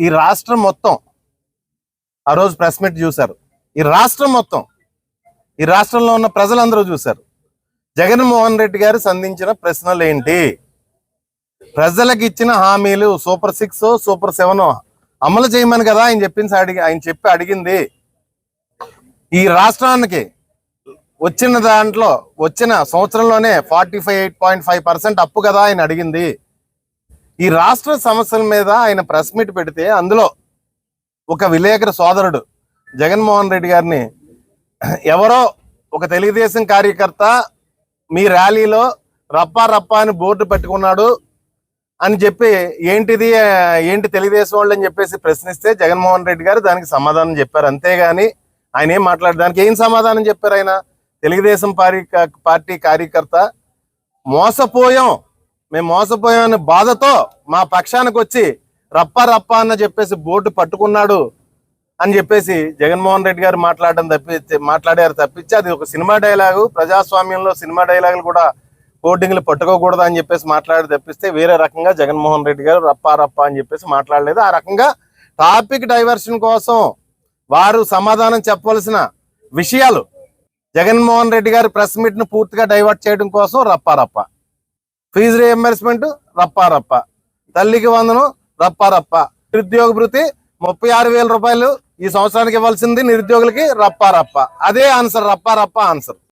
ఈ రాష్ట్రం మొత్తం ఆ రోజు ప్రెస్ మీట్ చూశారు. ఈ రాష్ట్రం మొత్తం, ఈ రాష్ట్రంలో ఉన్న ప్రజలందరూ చూశారు. జగన్మోహన్ రెడ్డి గారు సంధించిన ప్రశ్నలు ఏంటి, ప్రజలకు ఇచ్చిన హామీలు సూపర్ 6 సూపర్ 7 అమలు చేయమని కదా ఆయన చెప్పి అడిగింది. ఈ రాష్ట్రానికి వచ్చిన సంవత్సరంలోనే 48.5% అప్పు కదా ఆయన అడిగింది. ఈ రాష్ట్ర సమస్యల మీద ఆయన ప్రెస్ మీట్ పెడితే అందులో ఒక విలేకరు సోదరుడు జగన్మోహన్ రెడ్డి గారిని ఎవరో ఒక తెలుగుదేశం కార్యకర్త మీ ర్యాలీలో రప్పా రప్పా అని బోర్డు పెట్టుకున్నాడు అని చెప్పి ఏంటి తెలుగుదేశం వాళ్ళు అని చెప్పేసి ప్రశ్నిస్తే జగన్మోహన్ రెడ్డి గారు దానికి సమాధానం చెప్పారు. అంతేగాని ఆయన ఏం దానికి ఏం సమాధానం చెప్పారు? ఆయన తెలుగుదేశం పార్టీ కార్యకర్త మేము మోసపోయాం అనే బాధతో మా పక్షానికి వచ్చి రప్పా రప్పా అన్న చెప్పేసి బోర్డు పట్టుకున్నాడు అని చెప్పేసి జగన్మోహన్ రెడ్డి గారు మాట్లాడారు తప్పించి అది ఒక సినిమా డైలాగు. ప్రజాస్వామ్యంలో సినిమా డైలాగులు కూడా హోర్డింగ్లు పట్టుకోకూడదు అని చెప్పేసి మాట్లాడి తప్పిస్తే వేరే రకంగా జగన్మోహన్ రెడ్డి గారు రప్పా రప్పా అని చెప్పేసి మాట్లాడలేదు. ఆ రకంగా టాపిక్ డైవర్షన్ కోసం వారు సమాధానం చెప్పవలసిన విషయాలు జగన్మోహన్ రెడ్డి గారు ప్రెస్ మీట్ ను పూర్తిగా డైవర్ట్ చేయడం కోసం రప్పా రప్పా, ఫీజు రీఎంబర్స్మెంట్ రప్పా రప్పా, తల్లికి వందనం రప్పా రప్పా, నిరుద్యోగ భృతి 36,000 రూపాయలు ఈ సంవత్సరానికి ఇవ్వాల్సింది నిరుద్యోగులకి రప్పా రప్పా. అదే ఆన్సర్, రప్పా రప్పా ఆన్సర్.